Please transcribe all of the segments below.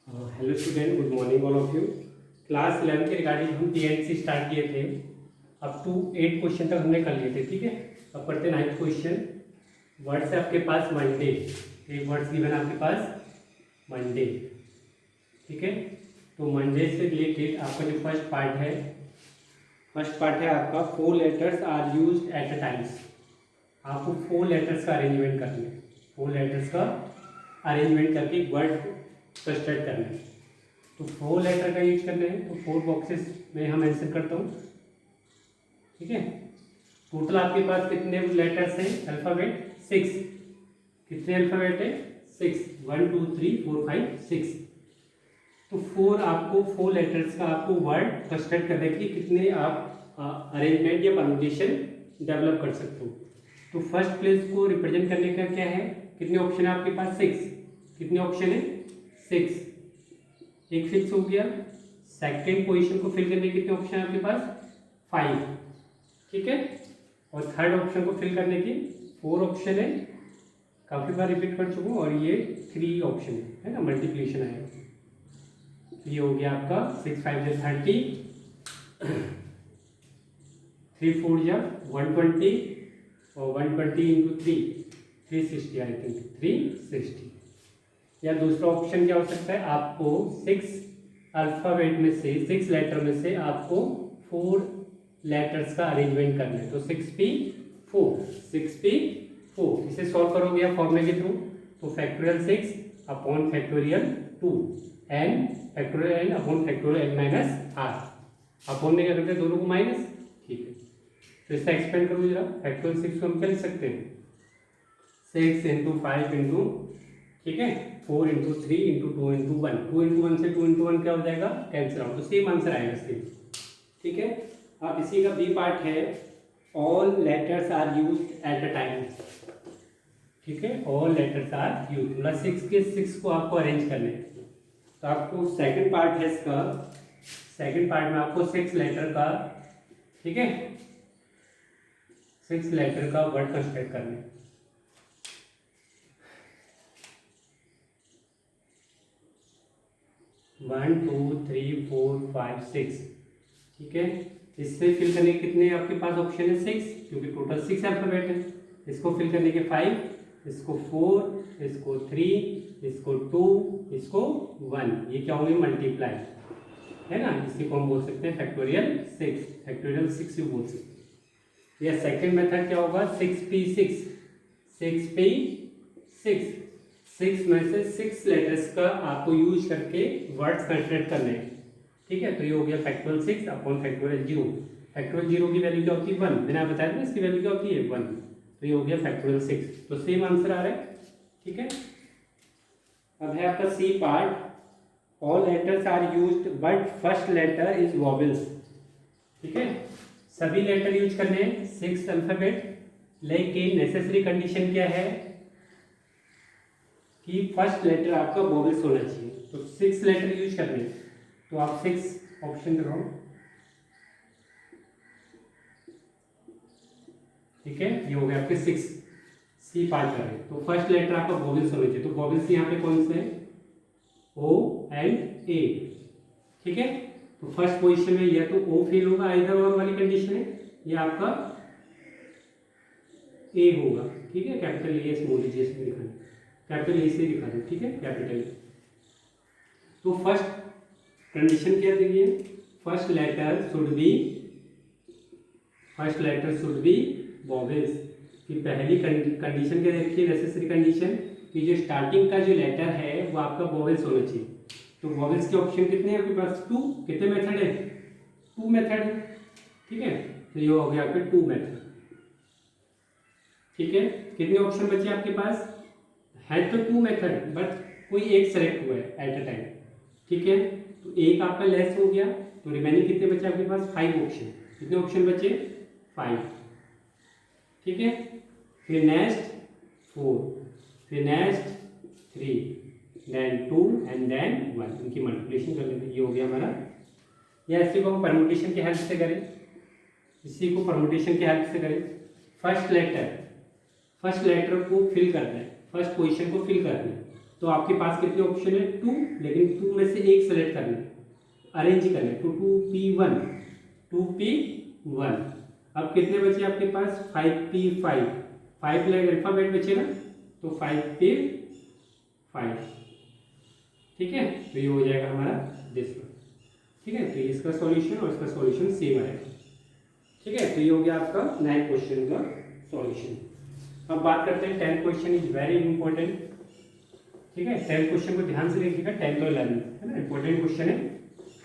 Hello student, good morning all of you. Class 11 के regarding हम TNC start किए थे। अप टू 8 क्वेश्चन तक हमने कर लिए थे। ठीक है, अब पढ़ते 9th क्वेश्चन। वर्ड्स है आपके पास मंडे। एक वर्ड्स गिवन है आपके पास मंडे। ठीक है, तो मंडे से रिलेटेड आपका जो फर्स्ट पार्ट है आपका 4 letters are used at a times. आपको 4 लेटर्स का अरेंजमेंट करना है। 4 लेटर्स का अरेंजमेंट करके वर्ड कंस्ट्रक्ट करना है। तो 4 लेटर का यूज करना है, तो 4 बॉक्सेस में हम आंसर करता हूँ। ठीक है, टोटल आपके पास कितने लेटर्स हैं? अल्फाबेट 6। कितने अल्फाबेट है? 6। 1 2 3 4 5 6। तो 4 लेटर्स का आपको वर्ड कंस्ट्रक्ट करने के लिए कितने आप अरेंजमेंट या परमुटेशन डेवलप कर सकते हो। तो फर्स्ट प्लेस को रिप्रेजेंट करने का क्या है? कितने ऑप्शन है आपके पास? 6। कितने ऑप्शन है? 6। एक फिक्स हो गया। सेकंड पोजीशन को फिल करने के कितने ऑप्शन है आपके पास? 5। ठीक है, और थर्ड ऑप्शन को फिल करने की 4 ऑप्शन है। काफी बार रिपीट कर चुका हूँ। और ये 3 ऑप्शन है ना, मल्टीप्लिकेशन आएगा। ये हो गया आपका 6 5 जा 30, 3 4 जा 120, और 120 इंटू 360, आई थिंक 360। या दूसरा ऑप्शन क्या हो सकता है? आपको 6 अल्फाबेट में से 6 लेटर में से आपको 4 लेटर्स का अरेंजमेंट करना है। तो 6p4 इसे सॉल्व करोगे आप फॉर्मूले के थ्रू। तो factorial 6 upon factorial 2 n factorial n upon factorial n minus r. Upon में क्या करते हैं? दोनों को माइनस। ठीक है, तो इसका एक्सपेंड करो जरा। फैक्टोरियल 6 को हम क्या लिख सकते हैं? 6 इंटू 5 इंटू, ठीक है, 4 इंटू 3 इंटू 2 इंटू 1। 2 इंटू 1 से 2 इंटू 1 क्या हो जाएगा? Cancel out. तो सेम आंसर आएगा सेम। ठीक है, अब इसी का बी पार्ट है all letters are used at a time. ठीक है, ऑल लेटर्स आर यूज्ड, मतलब 6 के 6 को आपको अरेंज करने हैं। तो आपको सेकंड पार्ट है इसका। सेकंड पार्ट में आपको 6 लेटर का, ठीक है, 6 लेटर का वर्ड कंस्ट्रक्ट करना है। One two three four five six. ठीक है, इससे फिल करने के कितने आपके पास ऑप्शन है? 6, क्योंकि टोटल 6 अल्फाबेट है। इसको फिल करने के 5, इसको 4, इसको 3, इसको 2, इसको 1। ये क्या होंगे? मल्टीप्लाई, है ना। इसी को हम बोल सकते हैं फैक्टोरियल 6। फैक्टोरियल 6 भी बोल सकते हैं। या सेकेंड मेथड क्या होगा? 6p6। 6p6 6 में से 6 लेटर्स का आपको यूज करके वर्ड्स कंस्ट्रक्ट करने हैं। ठीक है, तो ये हो गया फैक्टोरियल 6 अपॉन फैक्टोरियल 0। फैक्टोरियल 0 की वैल्यू क्या होती है? 1। मैंने आप बताया था इसकी वैल्यू क्या होती है? 1। तो ये हो गया फैक्टोरियल 6। तो सेम आंसर आ रहा है। ठीक है, अब है आपका C part. All letters are used but first letter is vowels. ठीक है, सभी लेटर यूज करने हैं, 6 अल्फाबेट, लेकिन नेसेसरी कंडीशन क्या है कि फर्स्ट लेटर आपका वॉवेल्स होना चाहिए। तो 6 लेटर यूज करने, तो आप 6 ऑप्शन लगाओ। ठीक है, ये हो गया आपके 6। सी पार्ट करें तो फर्स्ट लेटर आपका वॉवेल्स होना चाहिए। तो वॉवेल्स यहाँ पे कौन से हैं? ओ एंड ए। ठीक है, तो फर्स्ट पोजीशन में या तो ओ फेल होगा, इधर और वाली कंडीशन है, या आपका ए होगा। ठीक है, कैपिटल ए स्मॉल ए जैसे लिखा है, कैपिटल ए से लिखा दो। ठीक है, कैपिटल ए। तो फर्स्ट कंडीशन क्या दी है? First letter should be vowels. कि पहली कंडीशन क्या देखिए, नेसेसरी कंडीशन, कि जो स्टार्टिंग का जो लेटर है वो आपका वॉवेल्स होना चाहिए। तो वॉवेल्स के ऑप्शन कितने हैं आपके पास? 2। कितने मेथड है? 2 मेथड है। ठीक है, तो ये हो गया आपके 2 मेथड। ठीक है, कितने ऑप्शन बचे आपके पास? है तो 2 मेथड, बट कोई एक सेलेक्ट हुआ है एट अ टाइम। ठीक है, तो एक आपका लेस हो गया, तो रिमेनिंग कितने बचे आपके पास? 5 ऑप्शन। कितने ऑप्शन बचे? 5। ठीक है, फिर नेक्स्ट 4, फिर नेक्स्ट 3, देन 2 एंड देन 1। इनकी मल्टीप्लिकेशन कर लेते हैं। ये हो गया हमारा। या इसी को हम परमुटेशन की हेल्प से करें, इसी को परमुटेशन की हेल्प से करें। फर्स्ट लेटर को फिल करना है, फर्स्ट पोजीशन को फिल करना है। तो आपके पास कितने ऑप्शन है? 2, लेकिन 2 में से एक सेलेक्ट करना है, अरेंज करना है। तो 2p1, 2p1। अब कितने बचे आपके पास? 5p5, 5 अल्फाबेट बचे ना, तो 5p5। ठीक है, तो ये हो जाएगा हमारा दिस वन। ठीक है, तो इसका सॉल्यूशन और इसका सॉल्यूशन सेम आएगा। ठीक है, तो ये हो गया आपका 9 क्वेश्चन का सॉल्यूशन। अब बात करते हैं 10 क्वेश्चन, इज वेरी इंपॉर्टेंट। ठीक है, 10 क्वेश्चन को ध्यान से देखिएगा, 10 और 11 है ना, इंपॉर्टेंट क्वेश्चन है,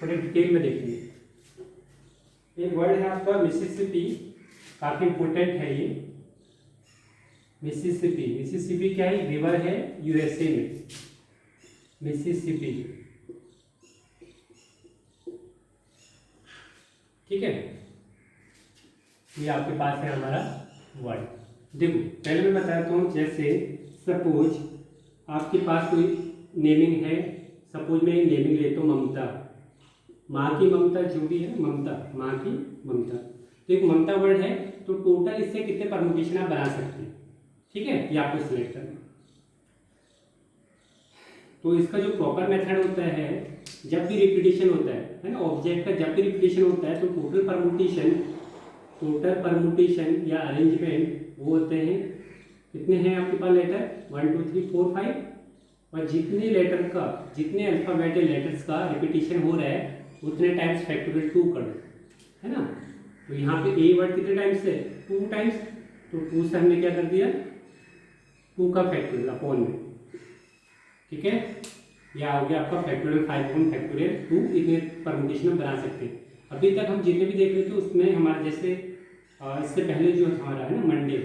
थोड़े डिटेल में देखेंगे। एक वर्ड है आपका मिसिसिपी, काफी इंपॉर्टेंट है ये। मिसिसिपी, मिसिसिपी क्या है? रिवर है यूएसए में, मिसिसिपी। ठीक है, ये आपके पास है हमारा वर्ड। देखो पहले मैं बताता हूँ, जैसे सपोज आपके पास कोई नेमिंग है, सपोज मैं नेमिंग लेता हूँ ममता, माँ की ममता, जो भी है ममता, माँ की ममता। तो एक ममता वर्ड है, तो टोटल इससे कितने परमुटेशन आप बना सकते हैं। ठीक है, ये आपको सिलेक्ट करना। तो इसका जो प्रॉपर मेथड होता है, जब भी रिपीटिशन होता है ना, ऑब्जेक्ट का जब भी रिपीटिशन होता है, तो टोटल परमुटेशन या अरेंजमेंट वो होते हैं, कितने हैं आपके पास लेटर? 1 2 3 4 5, और जितने लेटर का, जितने अल्फाबेटिक लेटर्स का रिपीटिशन हो रहा है उतने टाइम्स फैक्टोरियल 2 कर दो, है ना। तो यहाँ पे ए वर्ड कितने टाइम्स है? 2 टाइम्स, तो 2 से हमने क्या कर दिया? 2 का फैक्टोरियल अपॉन में। ठीक है, यह हो गया आपका फैक्टोरियल 5 फैक्टोरियल 2, इतने परमुटेशन हम बना सकते हैं। अभी तक हम जितने भी देख रहे थे उसमें हमारा, जैसे इससे पहले जो हमारा है ना मंडे,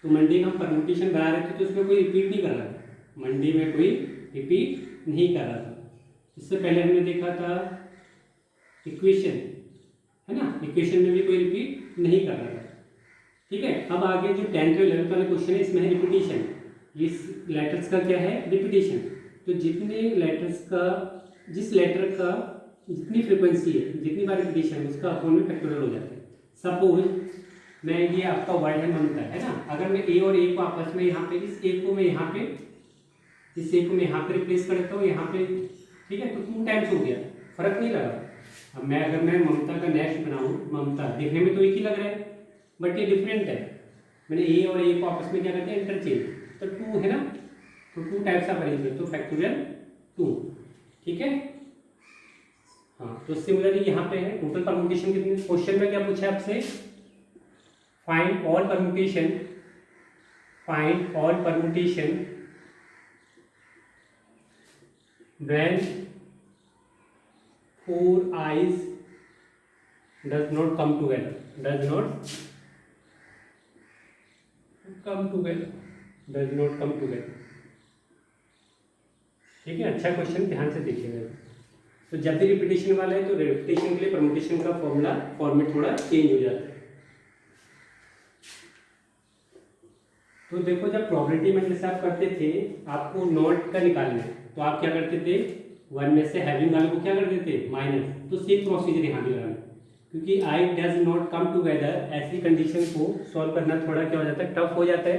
तो मंडे में हम परमुटेशन बना रहे थे, तो उसमें कोई रिपीट नहीं कर रहा था, मंडे में कोई रिपीट नहीं कर रहा था। इससे पहले हमने देखा था इक्वेशन, है ना, इक्वेशन में भी कोई रिपीट नहीं कर रहा था। ठीक है, अब आगे जो 10th और 11th वाला क्वेश्चन है, इसमें है रिपीटिशन। इस लेटर्स का क्या है? रिपीटिशन। तो जितने लेटर्स का, जिस लेटर का जितनी फ्रीक्वेंसी है, जितनी बार रिपीटिशन है, उसका अपॉन में फैक्टोरियल हो जाता है। सपोज मैं, ये आपका वर्ड है ममता, है ना, अगर मैं ए और ए को आपस में यहाँ पे, इस ए को मैं यहाँ पे, इस ए को मैं यहाँ पे रिप्लेस कर देता हूँ यहाँ पे। ठीक है, तो 2 टाइम्स हो गया, फर्क नहीं लगा। अब मैं अगर मैं ममता का नेक्स्ट बनाऊँ, ममता दिखने में तो एक ही लग रहा है, बट ये डिफरेंट है। मैंने ए और ए को आपस में क्या करते हैं? इंटरचेंज, तो 2 है ना, तो 2 टाइप्स ऑफ अरेंजमेंट, तो फैक्टोरियल 2। ठीक है, हाँ, तो सिमिलरली यहाँ पे है टोटल परमुटेशन कितनी। क्वेश्चन में क्या पूछा है आपसे? Find all permutation, find all permutation when 4 eyes does not come together, does not come together, does not come together। ठीक है, अच्छा क्वेश्चन, ध्यान से देखिएगा। तो जब भी रिपीटिशन वाला है, तो रिपीटिशन के लिए परमुटेशन का फॉर्मेट थोड़ा चेंज हो जाता है। तो देखो, जब प्रोबेबिलिटी में जैसे आप करते थे, आपको नॉट का निकालना है, तो आप क्या करते थे? 1 में से हैविंग वाले को क्या करते थे? माइनस। तो सेम प्रोसीजर यहाँ भी लगाना, क्योंकि I does not come together, ऐसी कंडीशन को सॉल्व करना थोड़ा क्या हो जाता है? टफ हो जाता है।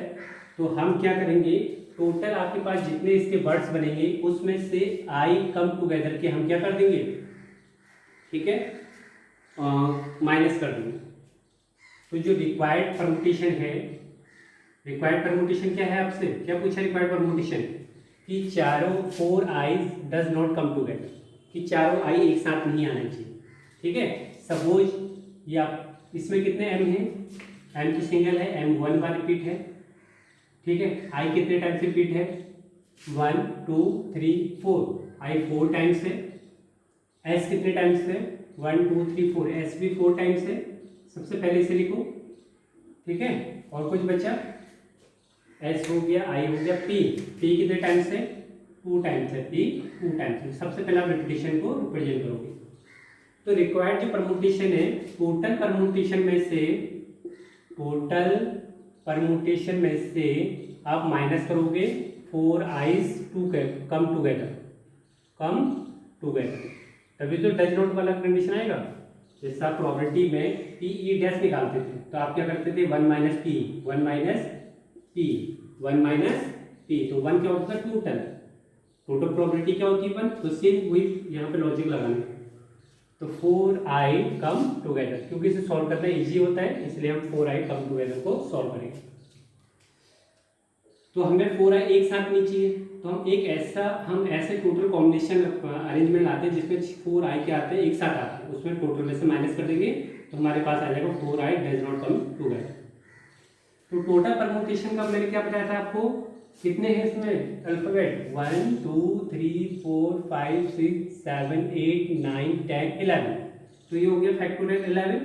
तो हम क्या करेंगे? टोटल आपके पास जितने इसके वर्ड्स बनेंगे, उसमें से आई कम टूगेदर के हम क्या कर देंगे? ठीक है, माइनस कर देंगे। तो जो रिक्वायर्ड परमुटेशन है, रिक्वायर्ड परमुटेशन क्या है? आपसे क्या पूछा रिक्वायर्ड परमुटेशन? कि चारों 4 eyes does not come together, कि चारों आई एक साथ नहीं आना चाहिए। ठीक है, सपोज ये आप, इसमें कितने एम हैं? एम की सिंगल है, एम 1 बार रिपीट है। ठीक है, आई कितने टाइम्स रिपीट है? 1 2 3 4, आई 4 टाइम्स है। एस कितने टाइम्स है? 1 2 3 4, एस भी 4 टाइम्स है। सबसे पहले इसे लिखो। ठीक है, और कुछ बचा? एस हो गया, आई हो गया, पी, पी कितने टाइम्स है? 2 टाइम्स है, पी 2 टाइम्स है। सबसे पहले आप रिपीटिशन को रिप्रेजेंट करोगे। तो रिक्वायर्ड जो परमुटेशन है, टोटल परमुटेशन में से, टोटल परमुटेशन में से आप माइनस करोगे 4 eyes come together, come together, तभी तो डज नॉट वाला कंडीशन आएगा। जैसा प्रोबेबिलिटी में पी ई डैश निकालते थे, तो आप क्या करते थे? 1 minus P, 1 minus P, 1 minus p, तो 1 क्या होता है टोटल, टोटल प्रोबेबिलिटी क्या होती है 1, तो सेम वही यहाँ पे लॉजिक लगाना है। तो 4i कम टुगेदर, क्योंकि इसे सॉल्व करना इजी होता है इसलिए हम 4i कम टुगेदर को सॉल्व करेंगे। तो हमें 4i एक साथ नहीं चाहिए, तो हम ऐसे टोटल कॉम्बिनेशन अरेंजमेंट लाते हैं जिसमें 4i के आते हैं एक साथ आते हैं, उसमें टोटल में से माइनस कर देंगे तो हमारे पास आ जाएगा 4i does not come together. तो टोटल परमुटेशन का मैंने क्या बताया था आपको, कितने हैं इसमें अल्फाबेट, 1 2 3 4 5 6 7 8 9 10 11, तो ये हो गया फैक्टोरियल 11।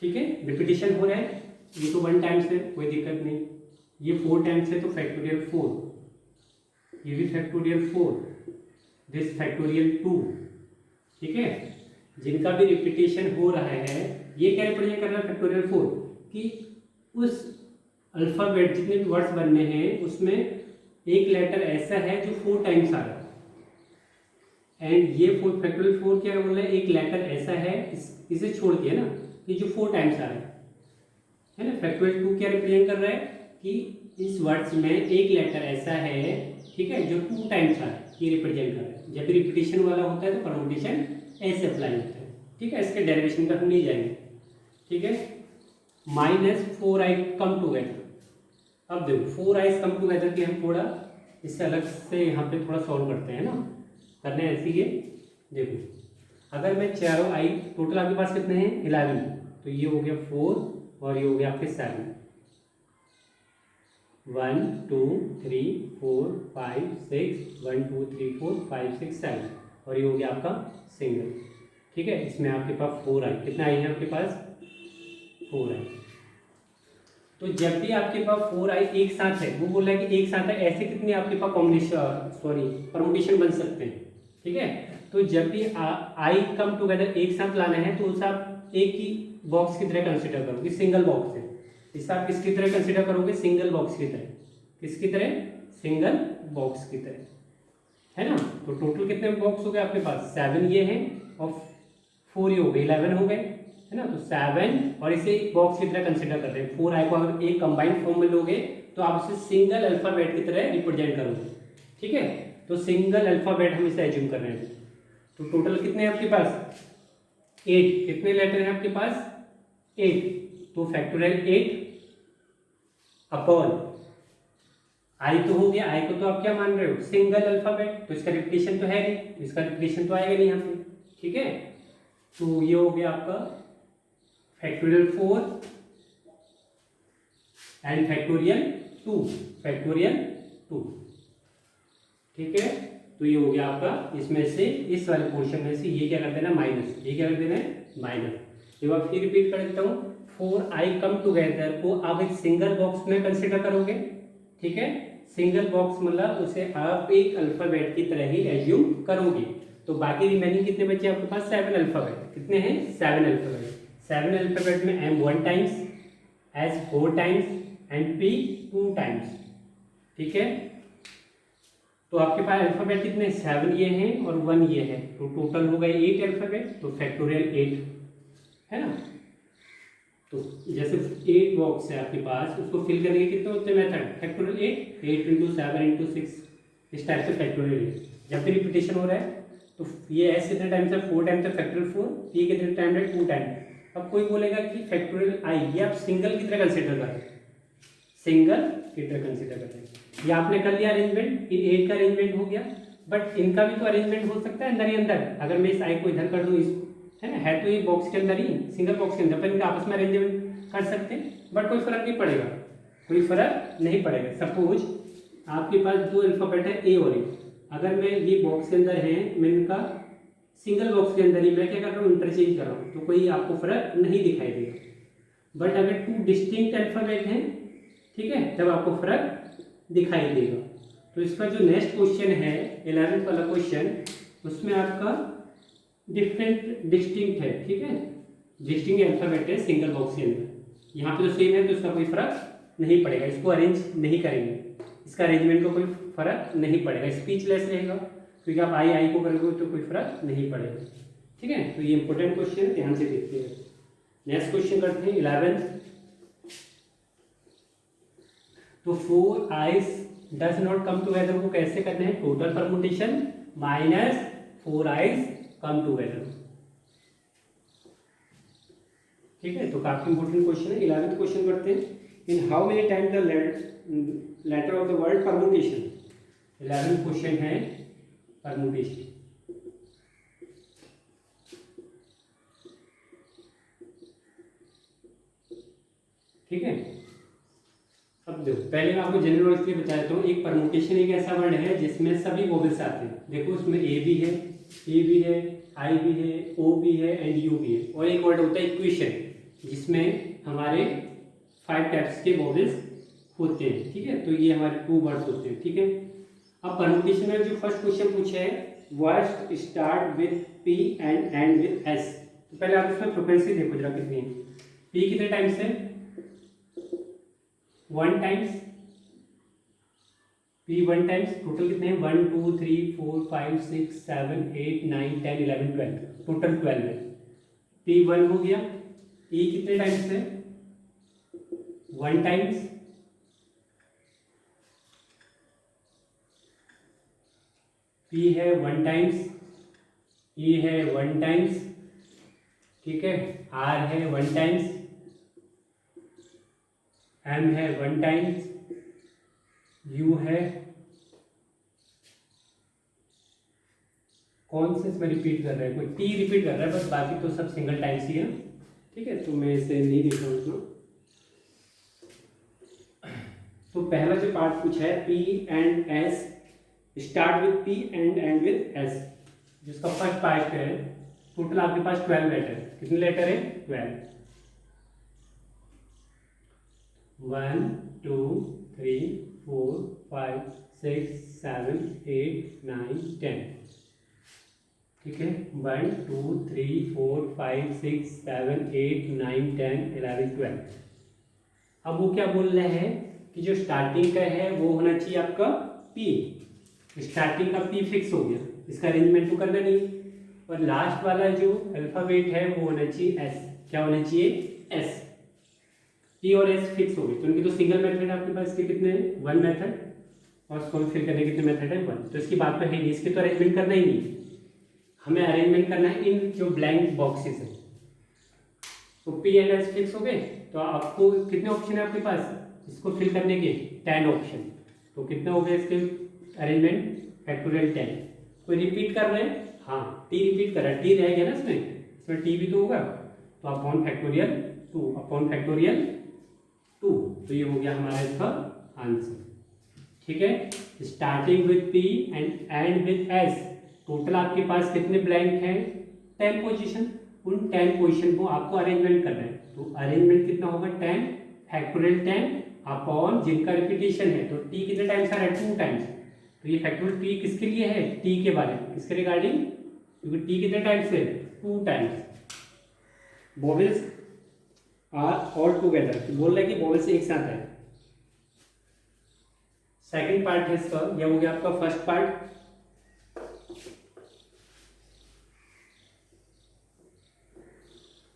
ठीक है, रिपीटिशन हो रहा है, ये तो 1 टाइम्स है कोई दिक्कत नहीं, ये 4 टाइम्स है तो फैक्टोरियल 4, ये भी फैक्टोरियल 4, दिस फैक्टोरियल 2। ठीक है, जिनका भी रिपीटेशन हो रहा है ये क्या रिप्रेजेंट कर रहा है फैक्टोरियल 4, कि उस अल्फाबेट जितने भी वर्ड्स बनने हैं उसमें एक लेटर ऐसा है जो 4 टाइम्स आ रहा है, एंड ये फैक्टोरियल 4 क्या बोल रहा है, एक लेटर ऐसा है इसे छोड़ दिया ना कि जो 4 टाइम्स आ रहा है ना। फैक्टोरियल 2 क्या रिप्रेजेंट कर रहा है कि इस वर्ड्स में एक लेटर ऐसा है, ठीक है, जो 2 टाइम्स आ रहा है, ये रिप्रेजेंट कर रहा है। जब भी रिपीटेशन वाला होता है तो परमुटेशन ऐसे अप्लाई होता है। ठीक है, इसके डेरिवेशन तक हम नहीं जाएंगे। ठीक है, -4i कम टुगेदर, अब देखो 4i कम टुगेदर की हम थोड़ा इससे अलग से यहाँ पे थोड़ा सॉल्व करते हैं ना, करने ऐसी है। देखो अगर मैं चारों i, टोटल आपके पास कितने हैं 11, तो ये हो गया 4 और ये हो गया आपके 7, 1 2 3 4 5 6 1 2 3 4 5 6 7, और ये हो गया आपका सिंगल। ठीक है, इसमें आपके पास 4i, कितना आई है आपके पास 4i। तो जब भी आपके पास 4i एक साथ है, वो बोल रहा है कि एक साथ है, ऐसे कितने आपके पास कॉम्बिनेशन परमुटेशन बन सकते हैं। ठीक है, तो जब भी i कम टुगेदर एक साथ लाना है तो उसे आप एक ही बॉक्स की तरह कंसिडर करोगे, सिंगल बॉक्स है, इसे आप किसकी तरह कंसिडर करोगे, सिंगल बॉक्स की तरह। किसकी तरह, सिंगल बॉक्स की तरह, है ना। तो टोटल कितने बॉक्स हो गए आपके पास, 7 ये हैं और 4 ये हो गए, 11 हो गए, है ना। तो 7 और इसे एक बॉक्स की तरह कंसिडर करते हैं। 4i को अगर एक कंबाइंड फॉर्म में लोगे तो आप इसे सिंगल अल्फाबेट की तरह रिप्रेजेंट करोगे। ठीक है, तो सिंगल अल्फाबेट हम इसे एज्यूम कर रहे हैं। तो टोटल कितने हैं आपके पास 8, कितने लेटर हैं आपके पास 8, तो फैक्टोरियल 8 अपॉन i तो हो गया, i को तो आप क्या मान रहे हो सिंगल अल्फाबेट, तो इसका रिपीटेशन तो है नहीं, तो इसका रिपीटेशन तो आएगा नहीं यहाँ पे। ठीक है, तो ये हो गया आपका फैक्टोरियल 4 एंड फैक्टोरियल 2, फैक्टोरियल 2। ठीक है, तो ये हो गया आपका, इसमें से इस वाले पोर्शन में से ये क्या कर देना माइनस, ये क्या कर देना है माइनस। एक बार फिर रिपीट कर देता हूँ, 4i कम टुगेदर को आप एक सिंगल बॉक्स में कंसिडर करोगे। ठीक है, सिंगल बॉक्स मतलब उसे आप एक अल्फाबेट की तरह ही एज्यूम करोगे। तो बाकी रिमेनिंग कितने बचे आपके पास 7 अल्फाबेट, कितने हैं 7 अल्फाबेट। 7 अल्फाबेट में m 1 times, s 4 times and p 2 times. ठीक है, तो आपके पास अल्फाबेट कितने 7 ये हैं और 1 ये है, तो टोटल हो गए 8 अल्फाबेट, तो फैक्टोरियल 8, है ना। तो जैसे 8 बॉक्स है आपके पास, उसको फिल करने के कितने होते हैं मेथड, फैक्टोरियल 8 × 7 × 6, इस टाइप से फैक्टोरियल 8। जब भी रिपीटेशन हो रहा है तो ये s कितने टाइम्स है 4 टाइम्स है फैक्टोरियल 4, p कितने टाइम है 2 टाइम। अब कोई बोलेगा कि फैक्टोरियल i ये आप सिंगल की तरह कंसिडर कर रहे हैं, सिंगल की तरह कंसिडर कर रहे हैं। ये आपने कर लिया अरेंजमेंट, ये 8 का अरेंजमेंट हो गया, बट इनका भी तो अरेंजमेंट हो सकता है अंदर ही अंदर। अगर मैं इस i को इधर कर दूँ, इस है ना, है तो ये बॉक्स के अंदर ही, सिंगल बॉक्स के अंदर, पर इनका आपस में अरेंजमेंट कर सकते हैं, बट कोई फर्क नहीं पड़ेगा, कोई फर्क नहीं पड़ेगा। सपोज आपके पास 2 अल्फाबेट है a और a, अगर मैं ये बॉक्स के अंदर है, मैं इनका सिंगल बॉक्स के अंदर ही मैं क्या कर रहा हूँ इंटरचेंज कर रहा हूँ, तो कोई आपको फर्क नहीं दिखाई देगा। बट अगर 2 डिस्टिंक्ट अल्फाबेट हैं, ठीक है, तब आपको फर्क दिखाई देगा। तो इसका जो नेक्स्ट क्वेश्चन है 11th वाला क्वेश्चन, उसमें आपका डिफरेंट डिस्टिंक्ट है। ठीक है, डिस्टिंक्ट अल्फाबेट है सिंगल बॉक्स के अंदर, यहाँ पे तो सेम है, तो इसका कोई फर्क नहीं पड़ेगा, इसको अरेंज नहीं करेंगे, इसका अरेंजमेंट को कोई फर्क नहीं पड़ेगा, स्पीचलेस रहेगा, क्योंकि आप आई को करोगे तो कोई फर्क नहीं पड़ेगा। ठीक है, तो ये इंपॉर्टेंट क्वेश्चन है, ध्यान से देखते हैं। नेक्स्ट क्वेश्चन करते हैं 11th। तो 4 eyes does not come together को कैसे करना है, total permutation minus 4 eyes come together. ठीक है, तो काफी इंपॉर्टेंट क्वेश्चन है। 11th क्वेश्चन करते हैं, in how many time the letter of the word permutation. 11th question है परमुटेशन। ठीक है, अब देखो पहले मैं आपको जनरल नॉलेज के लिए बता देता हूँ। एक परमुटेशन एक ऐसा वर्ड है जिसमें सभी वोवेल्स आते हैं। देखो उसमें ए भी है, ए भी है, आई भी है, ओ भी है एंड यू भी है। और एक वर्ड होता है इक्वेशन जिसमें हमारे 5 टाइप्स के वोवेल्स होते हैं। ठीक है, तो ये हमारे 2 वर्ड्स होते हैं। ठीक है, अब परमुटेशन में जो फर्स्ट क्वेश्चन पूछा है, word start with P and and with S. तो पहले आप इसमें फ्रीक्वेंसी देखो जरा कितनी है। पी कितने टाइम्स है, 1 टाइम्स, पी 1 टाइम्स। टोटल कितने हैं, 1 2 3 4 5 6 7 8 9 10 11 12, टोटल 12 है। पी 1 हो गया। ई कितने टाइम्स है, 1 टाइम्स। पी है 1 टाइम्स, ई है 1 टाइम्स। ठीक है, आर है 1 टाइम्स, एम है 1 टाइम्स, यू है, कौन से इसमें रिपीट कर रहा है, कोई टी रिपीट कर रहा है बस, बाकी तो सब सिंगल टाइम्स ही है। ठीक है, तो मैं इसे नहीं देख रहा हूँ इसमें। तो पहला जो पार्ट पूछा है, P and S, start with P and and with S, जिसका फर्स्ट पार्ट है। टोटल आपके पास 12 लेटर, कितने लेटर है, 12। 1 2 3 4 5 6 7 8 9 10। ठीक है, 1 2 3 4 5 6 7 8 9 10 11 12। अब वो क्या बोल रहे हैं कि जो स्टार्टिंग का है वो होना चाहिए आपका पी। स्टार्टिंग का पी फिक्स हो गया, इसका अरेंजमेंट तो करना नहीं। और लास्ट वाला जो अल्फाबेट है वो होना चाहिए एस। क्या होना चाहिए, एस। पी और एस फिक्स हो गए, तो उनकी तो सिंगल मेथड आपके पास के कितने हैं, 1 मेथड, और इसको फिल करने के कितने मेथड है, 1। तो इसकी बात तो है नहीं, इसके तो अरेंजमेंट करना ही नहीं, हमें अरेंजमेंट करना है इन जो ब्लैंक बॉक्सेस है। तो पी एंड एस फिक्स हो गए, तो आपको कितने ऑप्शन है आपके पास इसको फिल करने के, 10 ऑप्शन। तो कितने हो गए इसके अरेंजमेंट, फैक्टोरियल 10। कोई रिपीट कर रहे हैं, हाँ टी रिपीट कर रहा है, टी रह गया ना इसमें टी भी तो होगा, तो अपॉन फैक्टोरियल 2, अपॉन फैक्टोरियल 2। तो ये हो गया हमारा इसका आंसर। ठीक है, starting with P and with S. Total आपके पास कितने ब्लैंक हैं, 10 पोजीशन। उन 10 पोजीशन को आपको अरेंजमेंट करना है। तो अरेंजमेंट कितना होगा, 10 फैक्टोरियल 10 अपॉन जिनका रिपीटेशन है। तो टी कितने टाइम्स आ रहा है, 2 टाइम्स। तो ये फैक्टोरियल टी किसके लिए है, टी के बारे में, किसके रिगार्डिंग, क्योंकि टी कितने टाइम्स है, 2 times. Vowels are all together, बोल रहे हैं कि वोवेल्स एक साथ है। सेकंड पार्ट है इसका, यह हो गया आपका फर्स्ट पार्ट।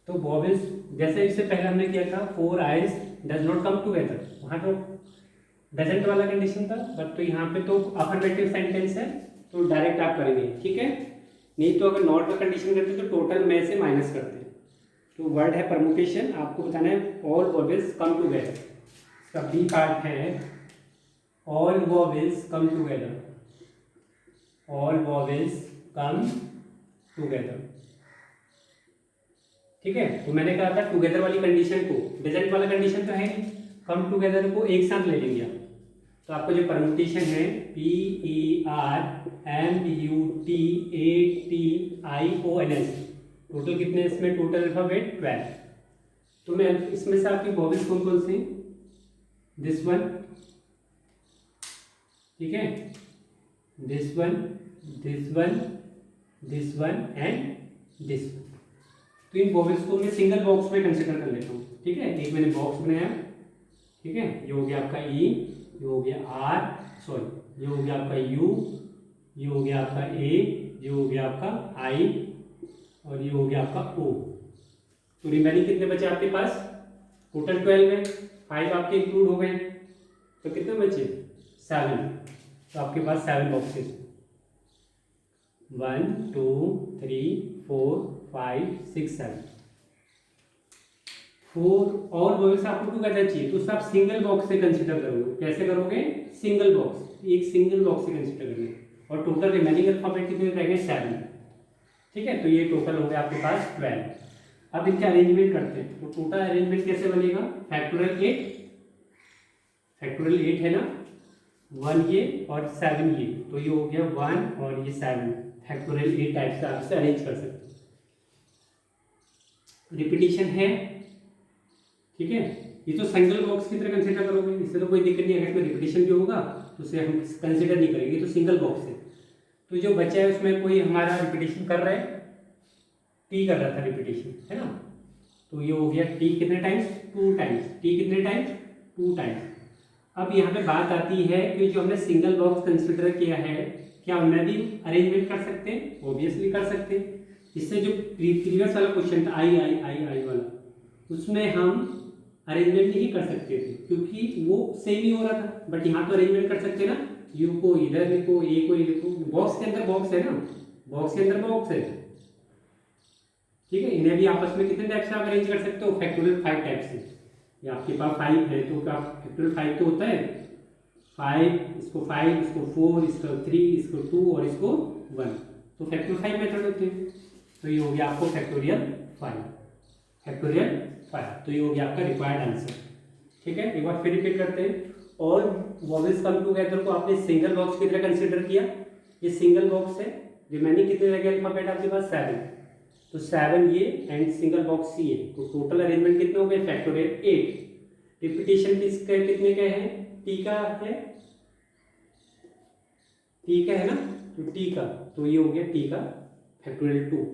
तो वोवेल्स जैसे इससे पहले हमने किया था, 4 eyes does not come together, वहां तो डजंट वाला कंडीशन था, बट तो यहाँ पे तो अफर्मेटिव सेंटेंस है, तो डायरेक्ट आप करेंगे। ठीक है, नहीं तो अगर नॉट का कंडीशन करते तो टोटल में से माइनस करते। तो वर्ड है परमुटेशन, आपको बताना है ऑल वोवेल्स कम टुगेदर। इसका बी पार्ट है all vowels come together, all vowels come together. ठीक है, तो मैंने कहा था टुगेदर वाली कंडीशन को, डजंट वाला कंडीशन तो है नहीं, कम टुगेदर को एक साथ ले लेंगे आप। तो आपका जो परमुटेशन है P E R M U T A T I O N S, total कितने इसमें, टोटल अल्फाबेट 12। तो मैं इसमें से आपकी वोवेल्स कौन कौन सी, दिस वन, ठीक है, this one, this one, this one and this one. तो इन वोवेल्स को मैं सिंगल बॉक्स में कंसिडर कर लेता हूँ। ठीक है, एक मैंने बॉक्स बनाया। ठीक है, ये हो गया आपका ई, ये हो गया आर, सॉरी ये हो गया आपका यू, ये हो गया आपका ए, ये हो गया आपका आई, और ये हो गया आपका ओ। तो रिमेनिंग कितने बचे आपके पास, टोटल 12 है, 5 आपके इंक्लूड हो गए। तो कितने बचे 7। तो आपके पास 7 बॉक्सेस 1 2 3 4 5 6 7 4 और वॉवेल्स आपको क्यों करना चाहिए, तो सब सिंगल बॉक्स से कंसिडर करोगे। कैसे करोगे, सिंगल बॉक्स, एक सिंगल बॉक्स से कंसिडर करेंगे। और टोटल रिमेनिंग अल्फाबेट कितने रहेंगे 7। ठीक है, तो ये टोटल हो गया आपके पास 12। अब इनके अरेंजमेंट करते हैं। तो टोटल अरेंजमेंट कैसे बनेगा, फैक्टोरियल 8 है ना, 1 ये और 7 ये, तो ये हो गया 1 और ये 7। फैक्टोरियल 8 टाइप से आप इसे अरेंज कर सकते हैं। रिपीटिशन है, ठीक है, ये तो सिंगल बॉक्स की तरह कंसिडर करोगे, इससे तो कोई दिक्कत नहीं है। अगर इसमें रिपीटिशन भी होगा तो उसे हम कंसिडर नहीं करेंगे, तो सिंगल बॉक्स है। तो जो बचा है उसमें कोई हमारा रिपीटिशन कर रहा है, टी कर रहा था रिपीटिशन, है ना, तो ये हो गया टी कितने टाइम्स 2 टाइम्स, टी कितने टाइम्स 2 टाइम्स। अब यहाँ पे बात आती है कि जो हमने सिंगल बॉक्स कंसिडर किया है, क्या उनमें भी अरेंजमेंट कर सकते हैं, ऑब्वियसली कर सकते हैं। इससे जो प्रीवियस वाला क्वेश्चन था आई आई आई आई वाला, उसमें हम अरेंजमेंट नहीं कर सकते थे क्योंकि वो सेम ही हो रहा था। बट यहाँ तो अरेंजमेंट कर सकते हैं ना, यू को इधर लिखो, ए को लिखो, बॉक्स के अंदर बॉक्स है ना, बॉक्स के अंदर बॉक्स है। ठीक है, इन्हें भी आपस में कितने टाइप से आप अरेंज कर सकते हो, फैक्टोरियल 5 टाइप से। ये आपके पास 5 है तो क्या फैक्टोरियल 5 तो होता है 5, इसको 5, इसको 4, इसको 3, इसको 2 और इसको 1, तो फैक्टोरियल 5 मेथड होते हैं। तो ये हो गया आपको फैक्टोरियल 5, फैक्टोरियल 5। तो ये हो गया आपका रिक्वायर्ड आंसर। ठीक है, एक बार फिर रिपीट करते हैं। और वॉवेल्स कम टूगेदर को आपने सिंगल बॉक्स की तरह कंसिडर किया, ये सिंगल बॉक्स है। रिमेनिंग कितने रह गए अल्फाबेट आपके पास 7, तो 7 ये एंड सिंगल बॉक्स सी है, तो टोटल अरेंजमेंट कितने हो गए फैक्टोरियल 8। रिपीटिशन किसके कितने के हैं, टी का है, टी का है ना, तो टी का, तो ये हो गया टी का फैक्टोरियल 2।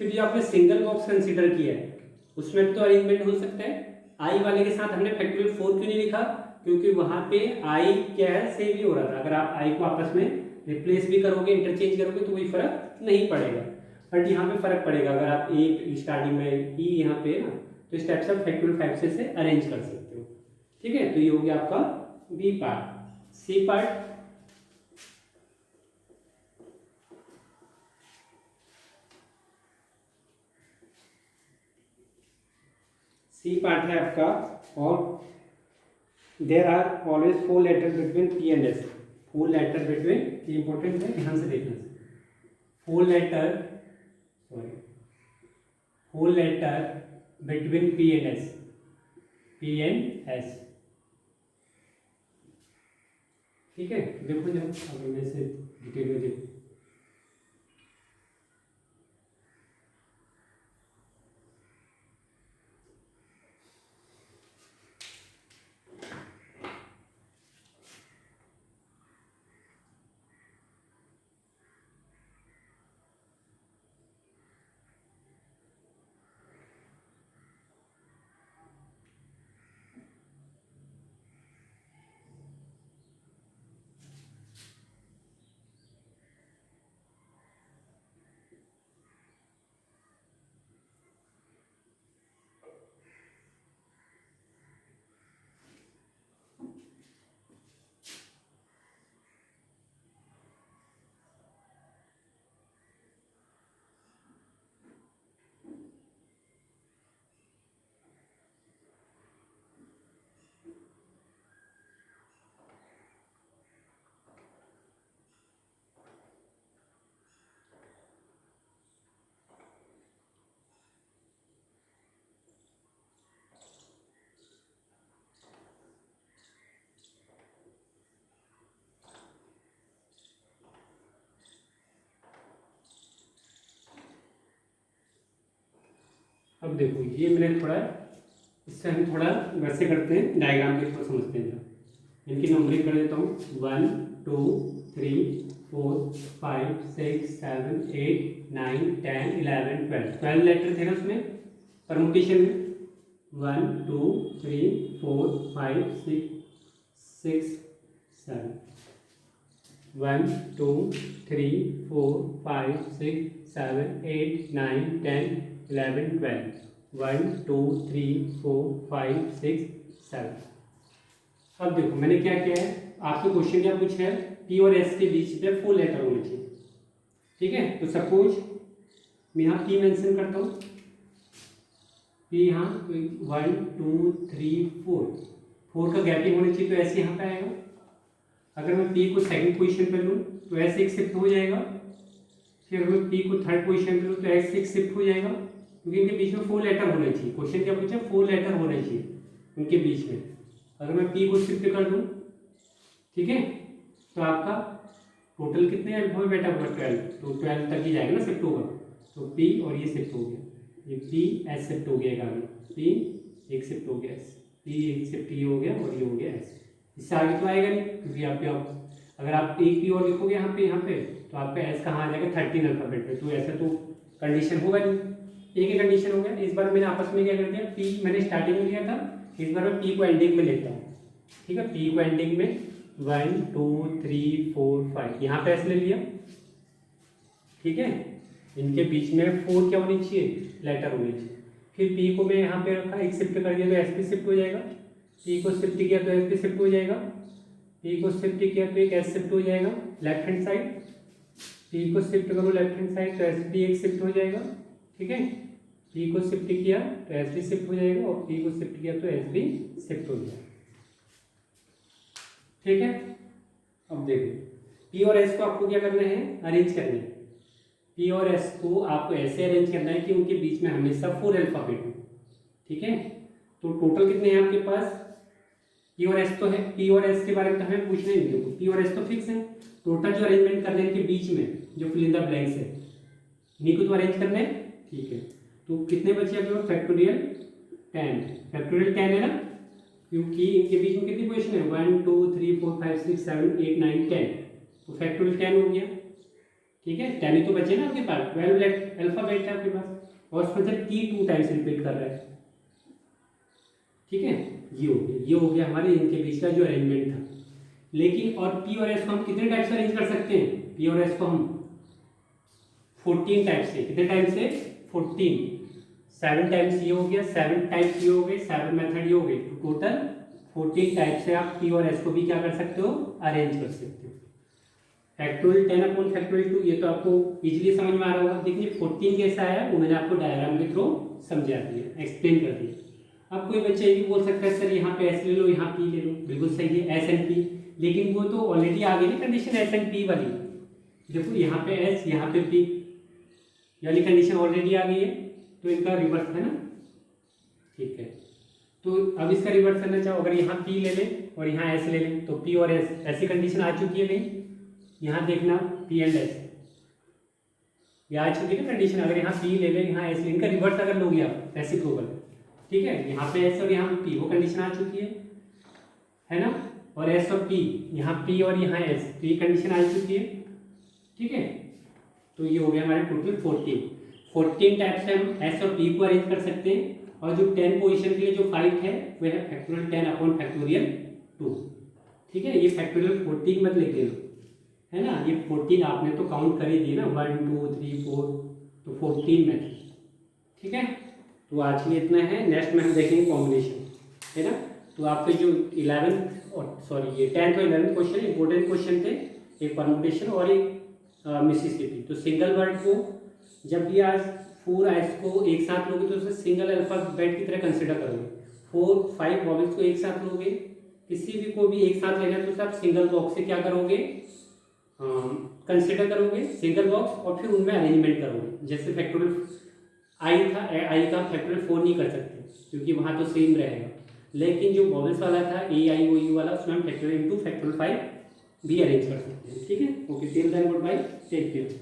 फिर जो आपने सिंगल बॉक्स कंसीडर किया है उसमें तो अरेंजमेंट हो सकता है। आई वाले के साथ हमने फैक्टोरियल 4 क्यों नहीं लिखा, क्योंकि वहां पे आई क्या है सेम ही हो रहा था। अगर आप आई को आपस में रिप्लेस भी करोगे, इंटरचेंज करोगे, तो कोई फर्क नहीं पड़ेगा। बट यहाँ पे फर्क पड़ेगा, अगर आप एक स्टार्टिंग में ई यहाँ पे ना, तो इस टाइप से आप फैक्टोरियल 5 से अरेंज कर सकते हो। ठीक है, तो ये हो गया आपका B part. C part, C part है आपका, और there are always 4 letter between P and S. 4 letter between, ये इंपॉर्टेंट है, ध्यान से देखना। 4 letter, sorry 4 letter between P and S, P and S. ठीक है, देखो जब अभी मैं से डिटेल में देखो, अब देखो ये मैंने थोड़ा, इससे हम थोड़ा वैसे करते हैं, डायग्राम के थोड़ा समझते हैं। इनकी नंबरिंग कर देता हूँ 1 2 3 4 5 6 7 8 9 10 11 12। 12 लेटर थे ना उसमें परमुटेशन में, 1 2 3 4 5 6 7, 1 2 3 4 5 6 7 8 9 10 11 12, 1 2 3 4 5 6 7। अब देखो मैंने क्या किया है, आपसे क्वेश्चन क्या पूछा है, पी और एस के बीच में 4 लेटर होने चाहिए। ठीक है, तो सपोज मैं यहाँ पी मेंशन करता हूँ, पी यहाँ 1 2 3 4 का गैपिंग होनी चाहिए, तो ऐसे यहाँ पे आएगा। अगर मैं पी को सेकंड पोजीशन पे लूँ तो ऐसे एक शिफ्ट हो जाएगा, फिर अगर मैं पी को थर्ड पोजीशन पे लूँ तो ऐसे एक शिफ्ट हो जाएगा, क्योंकि इनके बीच में 4 लेटर होने चाहिए। क्वेश्चन क्या पूछा, 4 लेटर होने चाहिए उनके बीच में। अगर मैं पी को शिफ्ट कर दूँ, ठीक है, तो आपका टोटल कितने अल्फाबेट होगा, 12, तो 12 तक ही जाएगा ना, शिफ्ट होगा। तो पी और ये शिफ्ट हो गया, ये पी एस शिफ्ट हो गया एक आगे, पी एक शिफ्ट हो गया एस, पी एक शिफ्ट ये हो गया और ये हो गया एस। इससे आगे तो आएगा नहीं, क्योंकि आप अगर आप एक पी और लिखोगे यहाँ पे तो आपका एस कहाँ आ जाएगा, 13 अल्फाबेट पे, तो ऐसा तो कंडीशन होगा नहीं, एक ही कंडीशन हो गया। इस बार मैंने आपस में क्या कर दिया, पी मैंने स्टार्टिंग में लिया था, इस बार मैं पी को एंडिंग में लेता हूँ। ठीक है, पी को एंडिंग में 1 2 3 4 5 यहाँ पे एस ले लिया। ठीक है, इनके बीच में 4 क्या होनी चाहिए, लेटर होनी चाहिए। फिर पी को मैं यहाँ पे रखा, एक शिफ्ट कर दिया तो एस पे शिफ्ट हो जाएगा, पी को शिफ्ट किया तो एस पे शिफ्ट हो जाएगा, पी को शिफ्ट किया तो एक एस शिफ्ट हो जाएगा लेफ्ट हैंड साइड, पी को शिफ्ट करो लेफ्ट हैंड साइड तो एस भी एक शिफ्ट हो जाएगा। ठीक है, पी को शिफ्ट किया तो एस भी शिफ्ट हो जाएगा, और पी को शिफ्ट किया तो एस भी शिफ्ट हो जाएगा। ठीक है, अब देखो पी और एस को आपको क्या करना है, अरेंज करना है। पी और एस को आपको ऐसे अरेंज करना है कि उनके बीच में हमेशा 4 अल्फाबेट हो। ठीक है, तो टोटल कितने हैं आपके पास, पी और एस तो है, पी और एस के बारे में तो हमें पूछना ही नहीं, पी और एस तो फिक्स है। टोटल जो अरेंजमेंट करने हैं इनके बीच में जो फिल इन द ब्लैंक्स है, इन्हीं को तो अरेंज करना है। ठीक है, तो कितने बचे आपके पास, फैक्टोरियल 10, फैक्टोरियल 10 है ना, क्योंकि इनके बीच में कितनी पोजीशन है, 1 2 3 4 5 6 7 8 9 10, तो फैक्टोरियल 10 हो गया। ठीक है, 10 ही तो बचे ना आपके पास, 12 अल्फाबेट है आपके पास, और उसमें से टी 2 टाइम्स रिपीट कर रहा है। ठीक है, ये हो गया हमारे इनके बीच का जो अरेंजमेंट था। लेकिन और पी और एस को हम कितने टाइप से अरेंज कर सकते हैं, पी और एस को हम 14 टाइप से, कितने टाइप से, 14, 7 टाइम्स ये हो गया, 7 टाइप्स ये हो गए, 7 मेथड ये हो गए, तो टोटल 14 टाइप से आप पी और एस को भी क्या कर सकते हो, अरेंज कर सकते हो। फैक्टोरियल 10 अपॉन फैक्टोरियल 2, ये तो आपको इजीली समझ में आ रहा होगा। देखिए 14 कैसा आया वो मैंने आपको डायग्राम के थ्रू समझा दिया, एक्सप्लेन कर दिया। अब कोई बच्चा ये भी बोल सकता है सर यहाँ पे एस ले लो, यहाँ पी ले लो, बिल्कुल सही है, एस एंड पी, लेकिन वो तो ऑलरेडी आ गई ना कंडीशन एस एंड पी वाली। देखो यहाँ पे एस, यहाँ पे पी, यानी कंडीशन ऑलरेडी आ गई है, तो इनका रिवर्स है ना। ठीक है, तो अब इसका रिवर्स करना चाहो, अगर यहाँ पी ले लें और यहाँ एस ले लें, तो पी और एस ऐसी कंडीशन आ चुकी है नहीं, यहाँ देखना पी एंड एस ये आ चुकी है ना कंडीशन। अगर यहाँ पी ले लें, यहाँ एस, इनका रिवर्स अगर लोगे आप रेसिप्रोकल, ठीक है, यहाँ पे एस और यहाँ पे पी, वो कंडीशन आ चुकी है ना, और एस और पी, यहाँ पी और यहाँ एस, तो ये कंडीशन आ चुकी है। ठीक है, तो ये हो गया हमारे टोटल 14 टाइप से हम एस और पी को अरेंज कर सकते हैं। और जो 10 पोजीशन के लिए जो फाइट है वो है फैक्टोरियल 10 अपॉन फैक्टोरियल 2। ठीक है, ये फैक्टोरियल 14 मत लिख देना, है ना, ये 14 आपने तो काउंट कर ही दिए ना, 1 2 3 4, तो 14 में। ठीक है, तो आज के लिए इतना है, नेक्स्ट में हम देखेंगे कॉम्बिनेशन, है ना। तो आपके जो 11th और सॉरी ये 10th और 11th क्वेश्चन इंपॉर्टेंट क्वेश्चन थे, एक परमुटेशन और एक मिसिसिपी। तो सिंगल वर्ड को जब भी आज 4 आइस को एक साथ लोगे तो उसे सिंगल अल्फाबेट की तरह कंसिडर करोगे। 4 5 वॉवेल्स को एक साथ लोगे, किसी भी को भी एक साथ लेना तो आप सिंगल बॉक्स से क्या करोगे, कंसिडर करोगे सिंगल बॉक्स, और फिर उनमें अरेंजमेंट करोगे। जैसे फैक्टोरियल आई था, आई का फैक्टोरियल 4 नहीं कर सकते क्योंकि वहाँ तो सेम रहेगा, लेकिन जो वॉवेल्स वाला था ए आई ओ यू वाला, उसमें हम फैक्टोरियल 2 फैक्टोरियल 5 भी अरेंज कर सकते हैं। ठीक है, okay, till then good bye, take care.